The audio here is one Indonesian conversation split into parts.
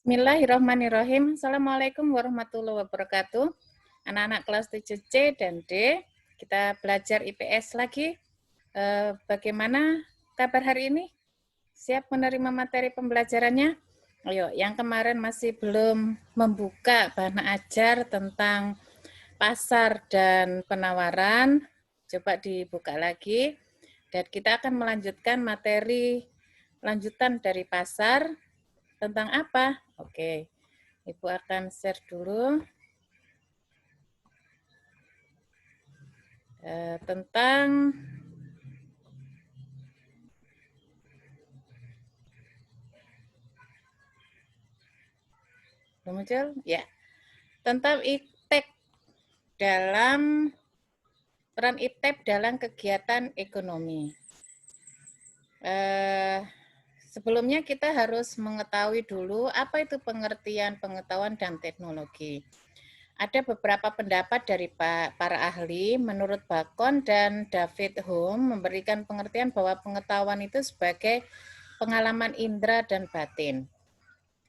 Bismillahirrahmanirrahim. Assalamualaikum warahmatullahi wabarakatuh. Anak-anak kelas 7C dan D, kita belajar IPS lagi. Bagaimana kabar hari ini? Siap menerima materi pembelajarannya? Ayo, yang kemarin masih belum membuka bahan ajar tentang pasar dan penawaran, coba dibuka lagi. Dan kita akan melanjutkan materi lanjutan dari pasar. Tentang apa? Oke, Ibu akan share dulu. Tentang belum muncul? Ya. Tentang IPTEK dalam peran IPTEK dalam kegiatan ekonomi. Sebelumnya kita harus mengetahui dulu apa itu pengertian pengetahuan dan teknologi. Ada beberapa pendapat dari para ahli. Menurut Bacon dan David Hume memberikan pengertian bahwa pengetahuan itu sebagai pengalaman indera dan batin.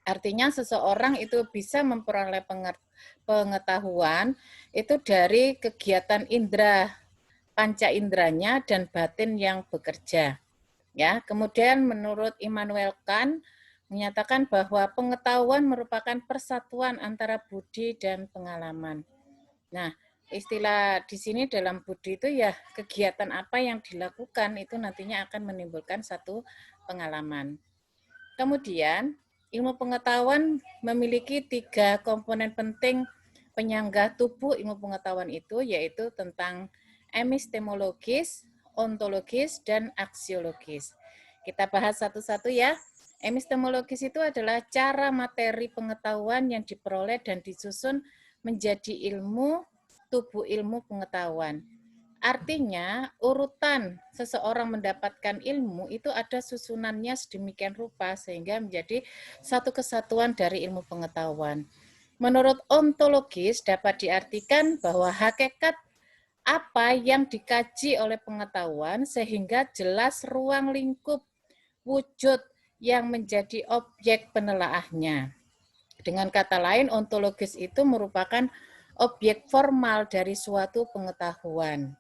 Artinya seseorang itu bisa memperoleh pengetahuan itu dari kegiatan indera, panca inderanya dan batin yang bekerja. Ya, kemudian menurut Immanuel Kant menyatakan bahwa pengetahuan merupakan persatuan antara budi dan pengalaman. Nah, istilah di sini dalam budi itu ya kegiatan apa yang dilakukan itu nantinya akan menimbulkan satu pengalaman. Kemudian, ilmu pengetahuan memiliki 3 komponen penting penyangga tubuh ilmu pengetahuan itu, yaitu tentang epistemologis, ontologis, dan aksiologis. Kita bahas satu-satu ya. Epistemologis itu adalah cara materi pengetahuan yang diperoleh dan disusun menjadi ilmu, tubuh ilmu pengetahuan. Artinya, urutan seseorang mendapatkan ilmu itu ada susunannya sedemikian rupa sehingga menjadi satu kesatuan dari ilmu pengetahuan. Menurut ontologis dapat diartikan bahwa hakikat apa yang dikaji oleh pengetahuan sehingga jelas ruang lingkup wujud yang menjadi objek penelaahnya. Dengan kata lain, ontologis itu merupakan objek formal dari suatu pengetahuan.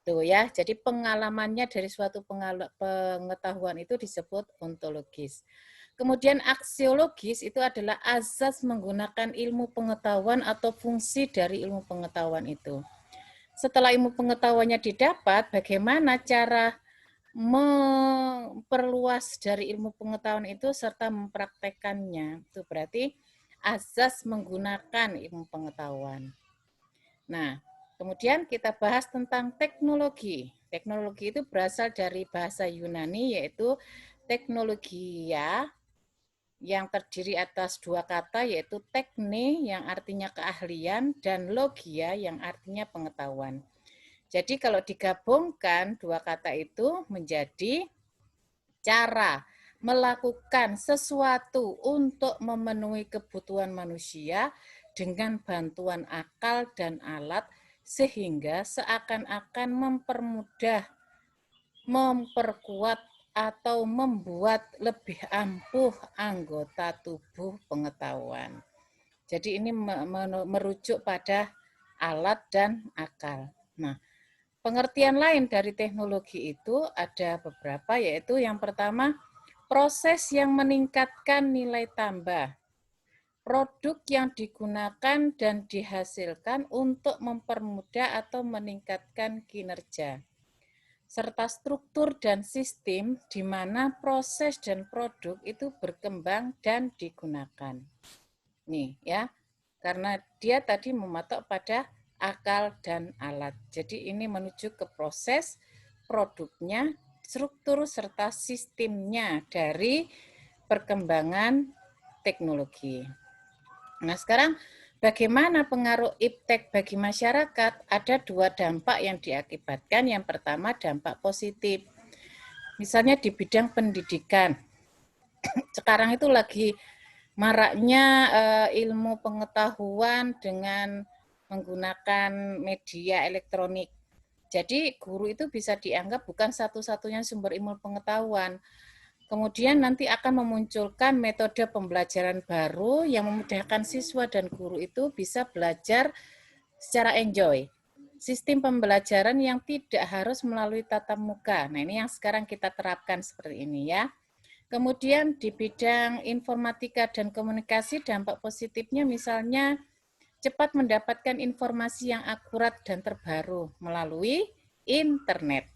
Tuh ya, jadi pengalamannya dari suatu pengetahuan itu disebut ontologis. Kemudian aksiologis itu adalah azas menggunakan ilmu pengetahuan atau fungsi dari ilmu pengetahuan itu. Setelah ilmu pengetahuannya didapat, bagaimana cara memperluas dari ilmu pengetahuan itu serta mempraktekannya. Itu berarti azas menggunakan ilmu pengetahuan. Nah, kemudian kita bahas tentang teknologi. Teknologi itu berasal dari bahasa Yunani yaitu teknologia yang terdiri atas 2 kata yaitu tekne yang artinya keahlian dan logia yang artinya pengetahuan. Jadi kalau digabungkan 2 kata itu menjadi cara melakukan sesuatu untuk memenuhi kebutuhan manusia dengan bantuan akal dan alat sehingga seakan-akan mempermudah, memperkuat atau membuat lebih ampuh anggota tubuh pengetahuan. Jadi ini merujuk pada alat dan akal. Nah, pengertian lain dari teknologi itu ada beberapa, yaitu yang pertama, proses yang meningkatkan nilai tambah. Produk yang digunakan dan dihasilkan untuk mempermudah atau meningkatkan kinerja. Serta struktur dan sistem di mana proses dan produk itu berkembang dan digunakan. Nih ya, karena dia tadi mematok pada akal dan alat. Jadi ini menuju ke proses, produknya, struktur serta sistemnya dari perkembangan teknologi. Nah, sekarang bagaimana pengaruh IPTEK bagi masyarakat? Ada 2 dampak yang diakibatkan. Yang pertama dampak positif. Misalnya di bidang pendidikan. Sekarang itu lagi maraknya ilmu pengetahuan dengan menggunakan media elektronik. Jadi guru itu bisa dianggap bukan satu-satunya sumber ilmu pengetahuan. Kemudian nanti akan memunculkan metode pembelajaran baru yang memudahkan siswa dan guru itu bisa belajar secara enjoy. Sistem pembelajaran yang tidak harus melalui tatap muka. Nah, ini yang sekarang kita terapkan seperti ini ya. Kemudian di bidang informatika dan komunikasi, dampak positifnya misalnya cepat mendapatkan informasi yang akurat dan terbaru melalui internet.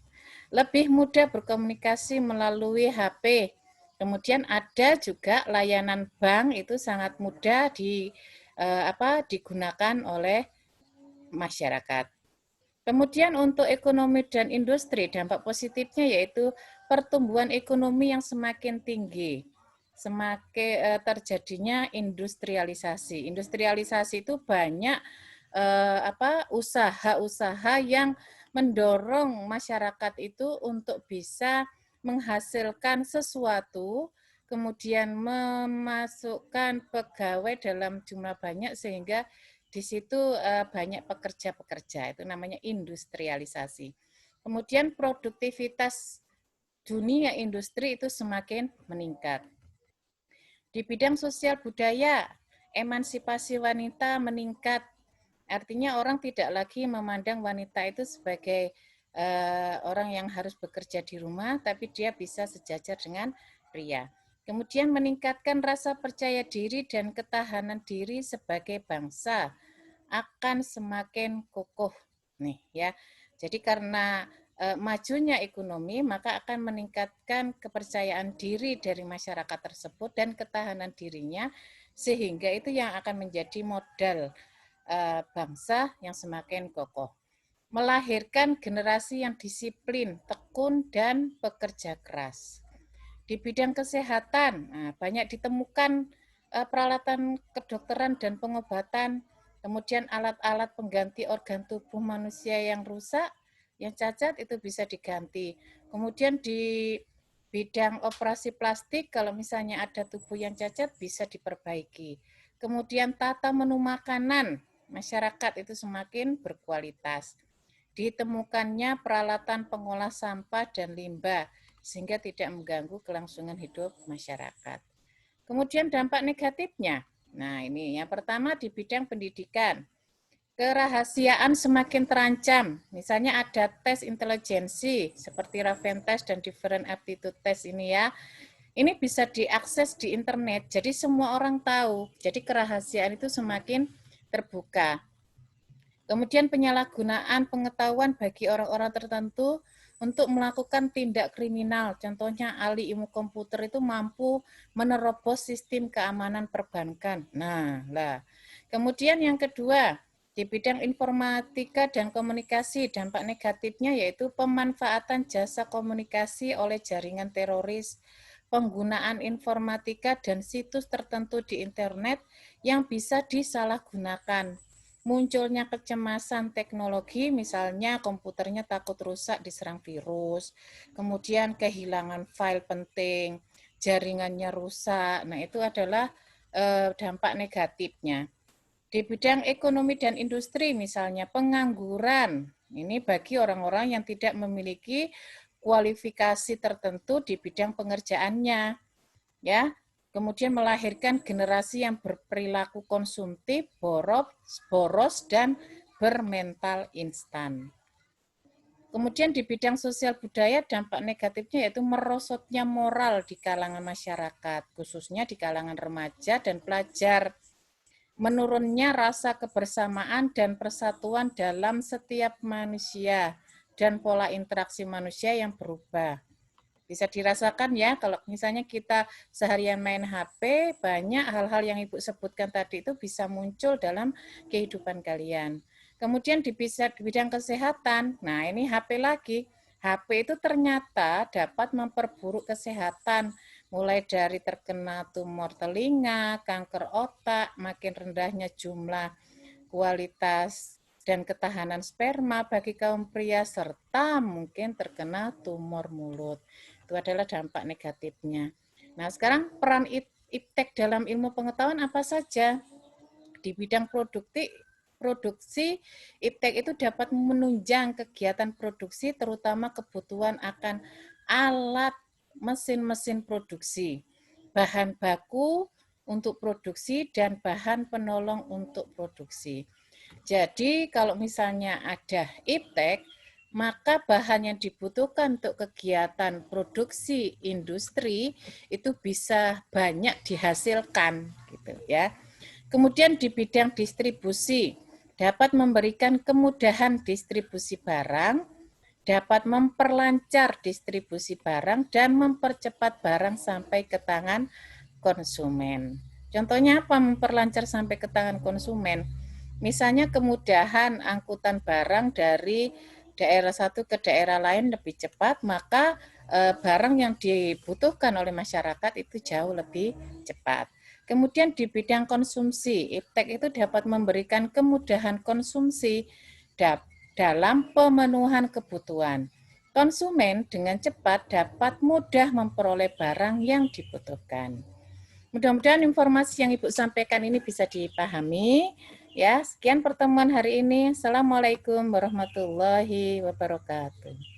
Lebih mudah berkomunikasi melalui HP. Kemudian ada juga layanan bank itu sangat mudah digunakan oleh masyarakat. Kemudian untuk ekonomi dan industri, dampak positifnya yaitu pertumbuhan ekonomi yang semakin tinggi, semakin terjadinya industrialisasi. Industrialisasi itu banyak usaha-usaha yang mendorong masyarakat itu untuk bisa menghasilkan sesuatu, kemudian memasukkan pegawai dalam jumlah banyak sehingga di situ banyak pekerja-pekerja, itu namanya industrialisasi. Kemudian produktivitas dunia industri itu semakin meningkat. Di bidang sosial budaya, emansipasi wanita meningkat. Artinya orang tidak lagi memandang wanita itu sebagai orang yang harus bekerja di rumah, tapi dia bisa sejajar dengan pria. Kemudian meningkatkan rasa percaya diri dan ketahanan diri sebagai bangsa akan semakin kokoh nih ya. Jadi karena majunya ekonomi maka akan meningkatkan kepercayaan diri dari masyarakat tersebut dan ketahanan dirinya sehingga itu yang akan menjadi modal bangsa yang semakin kokoh. Melahirkan generasi yang disiplin, tekun dan pekerja keras. Di bidang kesehatan, banyak ditemukan peralatan kedokteran dan pengobatan, kemudian alat-alat pengganti organ tubuh manusia yang rusak, yang cacat itu bisa diganti. Kemudian di bidang operasi plastik, kalau misalnya ada tubuh yang cacat bisa diperbaiki. Kemudian tata menu makanan, masyarakat itu semakin berkualitas. Ditemukannya peralatan pengolah sampah dan limbah, sehingga tidak mengganggu kelangsungan hidup masyarakat. Kemudian dampak negatifnya, nah ini yang pertama di bidang pendidikan, kerahasiaan semakin terancam. Misalnya ada tes intelijensi seperti Raven Test dan Different Aptitude Test ini ya. Ini bisa diakses di internet, jadi semua orang tahu. Jadi kerahasiaan itu semakin terbuka. Kemudian penyalahgunaan pengetahuan bagi orang-orang tertentu untuk melakukan tindak kriminal. Contohnya ahli ilmu komputer itu mampu menerobos sistem keamanan perbankan. Kemudian yang kedua, di bidang informatika dan komunikasi, dampak negatifnya yaitu pemanfaatan jasa komunikasi oleh jaringan teroris, penggunaan informatika dan situs tertentu di internet yang bisa disalahgunakan. Munculnya kecemasan teknologi, misalnya komputernya takut rusak diserang virus, kemudian kehilangan file penting, jaringannya rusak. Nah, itu adalah dampak negatifnya. Di bidang ekonomi dan industri, misalnya pengangguran, ini bagi orang-orang yang tidak memiliki kualifikasi tertentu di bidang pengerjaannya, ya. Kemudian melahirkan generasi yang berperilaku konsumtif, boros, dan bermental instan. Kemudian di bidang sosial budaya, dampak negatifnya yaitu merosotnya moral di kalangan masyarakat, khususnya di kalangan remaja dan pelajar. Menurunnya rasa kebersamaan dan persatuan dalam setiap manusia, dan pola interaksi manusia yang berubah. Bisa dirasakan ya, kalau misalnya kita seharian main HP, banyak hal-hal yang Ibu sebutkan tadi itu bisa muncul dalam kehidupan kalian. Kemudian di bidang kesehatan, nah ini HP lagi. HP itu ternyata dapat memperburuk kesehatan, mulai dari terkena tumor telinga, kanker otak, makin rendahnya jumlah kualitas dan ketahanan sperma bagi kaum pria, serta mungkin terkena tumor mulut. Itu adalah dampak negatifnya. Nah, sekarang peran iptek dalam ilmu pengetahuan apa saja? Di bidang produksi, iptek itu dapat menunjang kegiatan produksi, terutama kebutuhan akan alat mesin-mesin produksi, bahan baku untuk produksi, dan bahan penolong untuk produksi. Jadi kalau misalnya ada iptek, maka bahan yang dibutuhkan untuk kegiatan produksi industri itu bisa banyak dihasilkan gitu ya. Kemudian di bidang distribusi dapat memberikan kemudahan distribusi barang, dapat memperlancar distribusi barang dan mempercepat barang sampai ke tangan konsumen. Contohnya apa memperlancar sampai ke tangan konsumen? Misalnya kemudahan angkutan barang dari daerah satu ke daerah lain lebih cepat, maka barang yang dibutuhkan oleh masyarakat itu jauh lebih cepat. Kemudian di bidang konsumsi, iptek itu dapat memberikan kemudahan konsumsi dalam pemenuhan kebutuhan. Konsumen dengan cepat dapat mudah memperoleh barang yang dibutuhkan. Mudah-mudahan informasi yang Ibu sampaikan ini bisa dipahami. Ya, sekian pertemuan hari ini. Assalamualaikum warahmatullahi wabarakatuh.